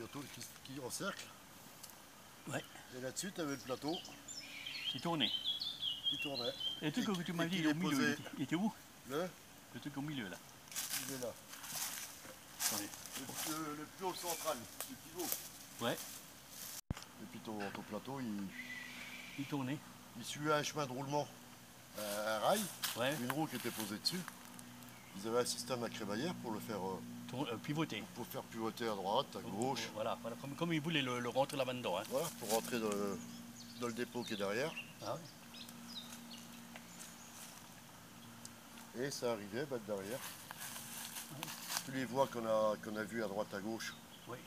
tuyauteau qui encercle. Ouais. Et là-dessus, tu avais le plateau Qui tournait. qui tournait. Et le truc que tu m'as dit, qu'il il est au est milieu, posé. il était où? Le Le truc au milieu là. Il est là. Attendez. Le tuyau central, le pivot. Ouais, Et puis ton plateau, il tournait. il suivait un chemin de roulement, un rail, Ouais, une roue qui était posée dessus. Ils avaient un système à crémaillère pour le faire, pivoter. pour faire pivoter à droite, à gauche. Voilà, comme il voulait le rentrer là-bas dedans. Hein. Voilà, pour rentrer dans le dépôt qui est derrière. Ah oui. Et ça arrivait derrière. Tous les voies qu'on a vues à droite, à gauche. Ouais,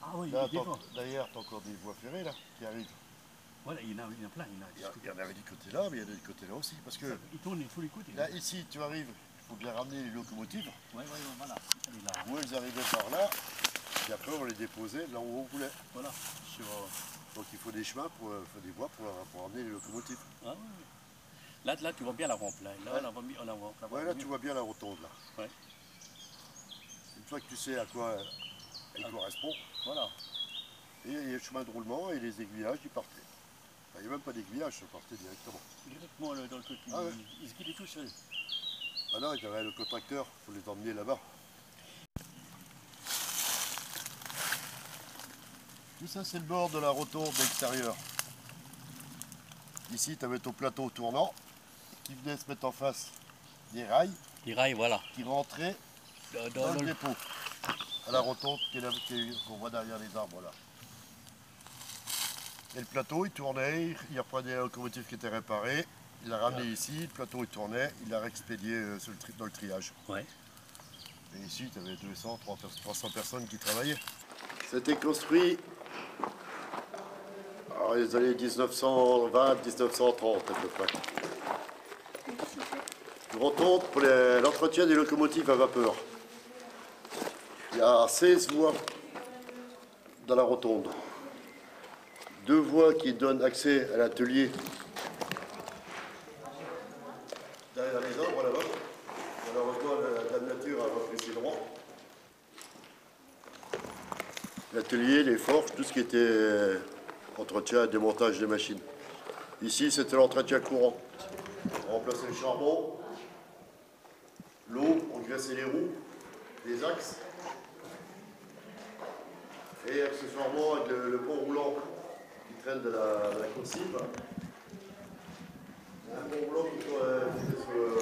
ah oui, Là, il est derrière, tu as encore des voies ferrées là, qui arrivent. Voilà, il y en a plein. Il y en avait du côté là, mais il y en a du côté là aussi. Parce que Il tourne de tous les côtés. là, ici, tu arrives, il faut bien ramener les locomotives. Ouais, voilà. Elle est là. Où elles arrivaient par là, et après on les déposait là où on voulait. Voilà. Donc il faut des chemins, faut des voies pour ramener les locomotives. Ah oui. Là, tu vois bien la rampe. Là, Ouais. on la voit. Ouais, là tu vois bien la rotonde là. Ouais. Une fois que tu sais à quoi elle correspond, Voilà. et il y a le chemin de roulement et les aiguillages qui partaient. Enfin, il n'y a même pas d'aiguillage, ça partait directement. Directement dans le truc, Ah ouais. il se guidait tout seul. Ah non, il y avait le contracteur, il faut les emmener là-bas. Tout ça, c'est le bord de la rotonde extérieure. Ici, tu avais ton plateau tournant qui venait se mettre en face des rails Les rails, voilà. qui rentraient dans le dépôt, à la rotonde qu'on voit derrière les arbres là. Et le plateau, il tournait, il reprenait la locomotive qui était réparée, il l'a ramené ici, le plateau il tournait, il l'a réexpédié dans le triage. Ouais. Et ici, tu avais 200, 300 personnes qui travaillaient. C'était construit dans les années 1920-1930 à peu près. Une rotonde pour l'entretien des locomotives à vapeur. Il y a 16 voies dans la rotonde. 2 voies qui donnent accès à l'atelier derrière les arbres là-bas. Malheureusement, la nature a repris ses droits. L'atelier, les forges, tout ce qui était entretien et démontage des machines. Ici, c'était l'entretien courant. On remplaçait le charbon, l'eau, on graissait les roues, les axes. Et accessoirement, avec le pont roulant qui traîne de la coursive. Un pont roulant qui était sur le...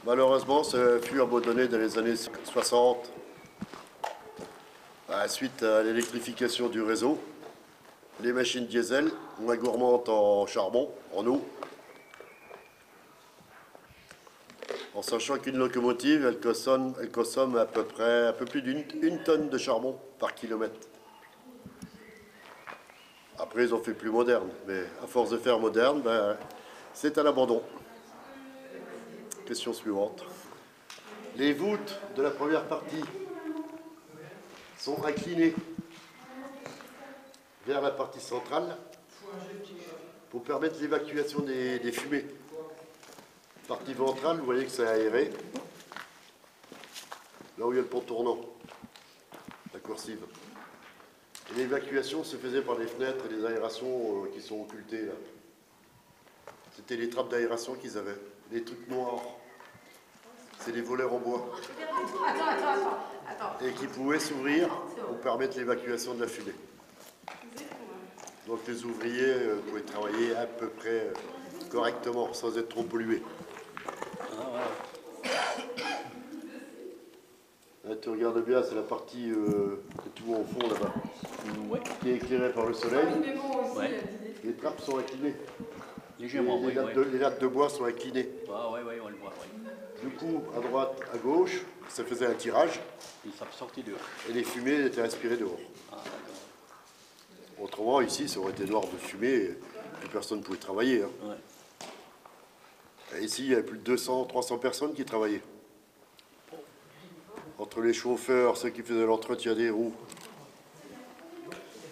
Malheureusement, ça fut abandonné dans les années 60. Suite à l'électrification du réseau, les machines diesel, moins gourmandes en charbon, en eau. En sachant qu'une locomotive, elle consomme à peu près un peu plus d'une tonne de charbon par kilomètre. Après, ils ont fait plus moderne, mais à force de faire moderne, c'est à l'abandon. Question suivante. Les voûtes de la première partie sont inclinées vers la partie centrale pour permettre l'évacuation des fumées. Partie ventrale, vous voyez que c'est aéré. Là où il y a le pont tournant, la coursive. Et l'évacuation se faisait par les fenêtres et les aérations qui sont occultées là. C'était les trappes d'aération qu'ils avaient, les trucs noirs. C'est des volets en bois. Attends. Et qui pouvaient s'ouvrir pour permettre l'évacuation de la fumée. Donc les ouvriers pouvaient travailler à peu près correctement, sans être trop pollués. Là, tu regardes bien, c'est la partie que tu vois au fond là-bas, qui est éclairée par le soleil. Ouais. Les trappes sont inclinées. Légèrement, Les lattes de bois sont inclinées. Ah, ouais, on le voit, ouais. Du coup, à droite, à gauche, ça faisait un tirage Il s'est sorti dehors. et les fumées étaient aspirées dehors. Ah, Autrement, ici, ça aurait été noir de fumée et plus personne ne pouvait travailler. Hein. ouais. Et ici, il y avait plus de 200, 300 personnes qui travaillaient. Entre les chauffeurs, ceux qui faisaient l'entretien des roues,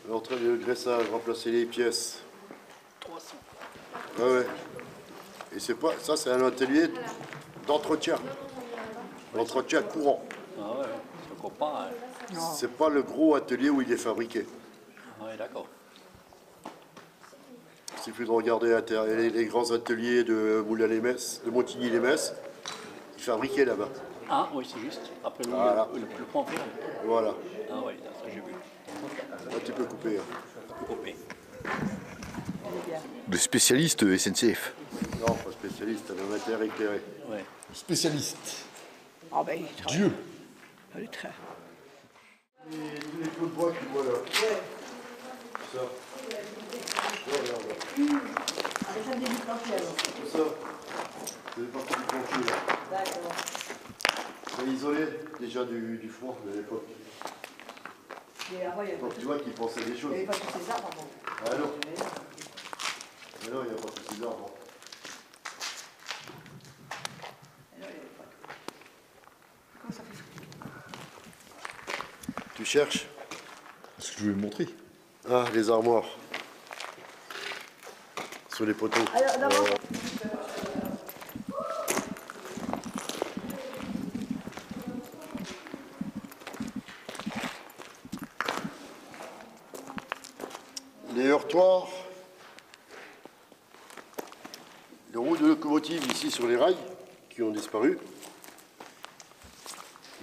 l'entretien de graissage, remplacer les pièces. 300. Ouais. Et c'est pas, ça, c'est un atelier d'entretien. L'entretien courant. Ah, ouais. faut pas. C'est pas le gros atelier où il est fabriqué. Oui, d'accord. Il suffit de regarder les grands ateliers de Moulins-les-Metz, de Montigny-les-Metz. Ils fabriquaient là-bas. Ah, oui, c'est juste. Après, oui, Voilà. le pont ferme. Voilà. Ah, oui, ça j'ai vu. Un petit peu coupé. Hein. Coupé. Le spécialiste SNCF. Non, pas spécialiste, un amateur éclairé. Ouais. Spécialiste. Ah ben, il travaille. Dieu. Il est très... Tous les clous de bois que tu vois là. Ça. Tout ça. C'est parti du plancher là. D'accord. C'est isolé déjà du four de l'époque. Et avant, il n'y avait, Donc tu vois qu'ils pensaient des choses. pas tous ces arbres avant. Ah non. Mais non, il n'y a pas tous ces arbres. Et là, il n'y avait pas. Comment ça fait? Tu cherches? Ce que je voulais me montrer. Ah, les armoires. Sur les poteaux. Alors, d'abord, Les heurtoirs. Les roues de locomotive ici sur les rails qui ont disparu.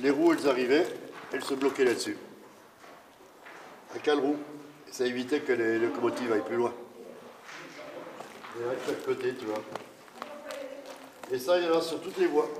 Les roues, elles arrivaient, elles se bloquaient là-dessus. À quelle roue? Ça évitait que les locomotives aillent plus loin. Et là, de chaque côté, tu vois. Et ça, il y en a sur toutes les voies.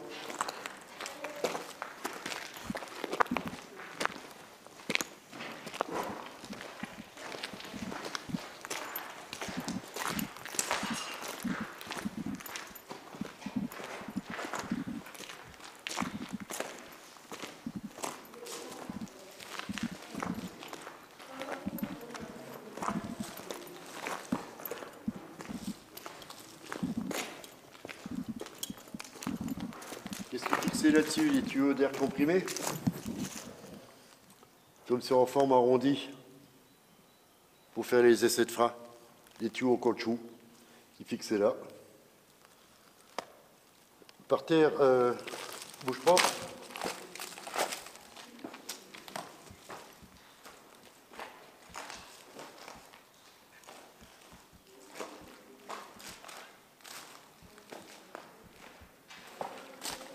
Qu'est-ce qui est fixé là-dessus? Les tuyaux d'air comprimé? Comme c'est en forme arrondie. Pour faire les essais de frein. Les tuyaux en caoutchouc qui fixaient là. Par terre, bouge pas.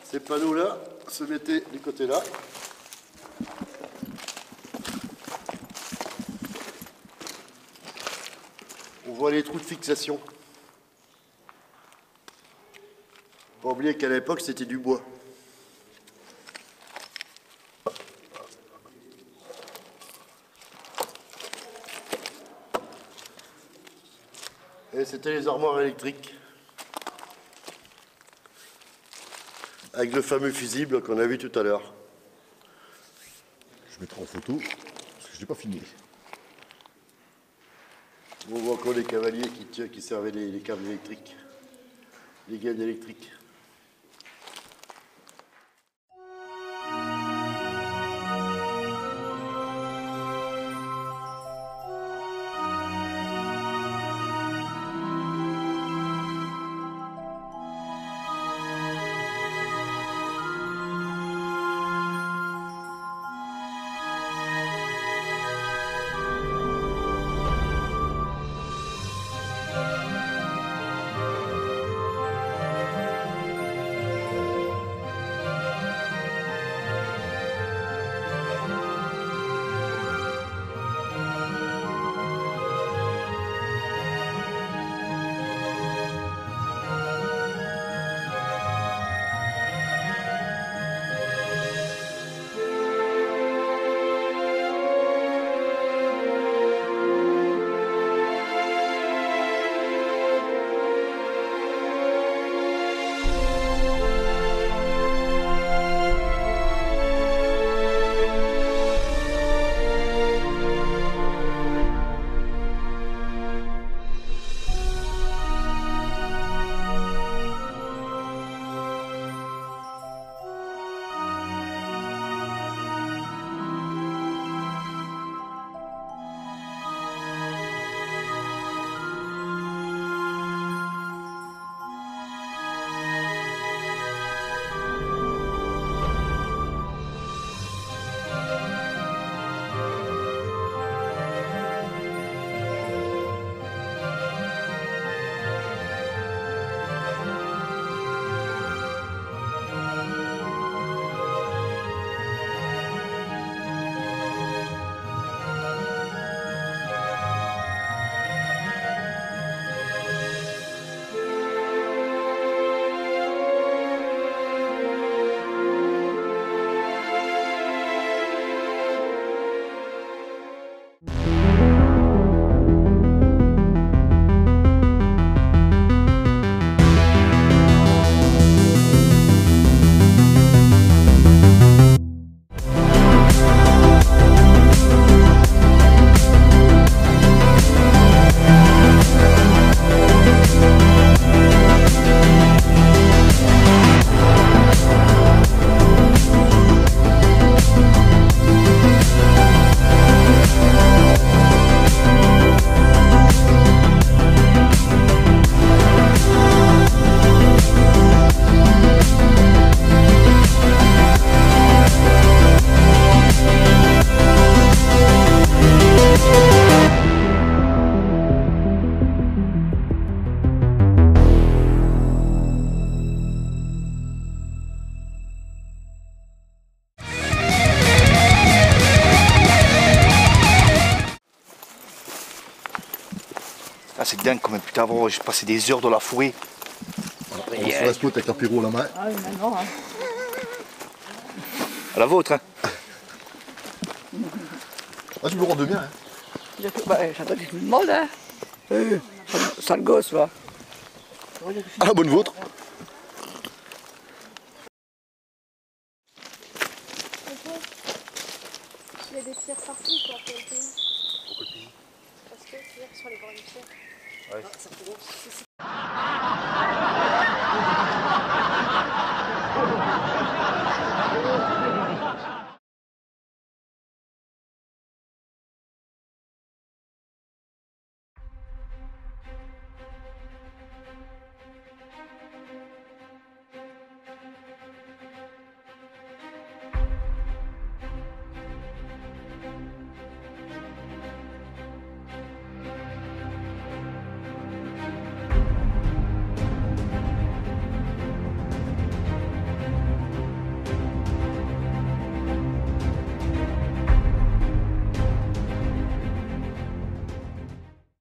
Ces panneaux-là se mettaient du côté là. On voit les trous de fixation. Pas oublier qu'à l'époque, c'était du bois. Et c'était les armoires électriques. Avec le fameux fusible qu'on a vu tout à l'heure. Je mettrai en photo, parce que je n'ai pas filmé. On voit encore les cavaliers qui servaient les câbles électriques, les gaines électriques. c'est dingue quand même, putain, avant, j'ai passé des heures dans la forêt. On se reste avec l'apéro à la main. Ah oui, maintenant, hein. À la vôtre, hein. Ah, tu me le rends de bien, hein. Bah, j'attends que tout le monde, hein. Sale gosse, va. À la bonne vôtre. Il y a des pierres partout, quoi, pour le pays. Pourquoi le pays? Parce que, c'est-à-dire qu'ils sont allés voir une pierre. Ouais. Ah, ça fait long.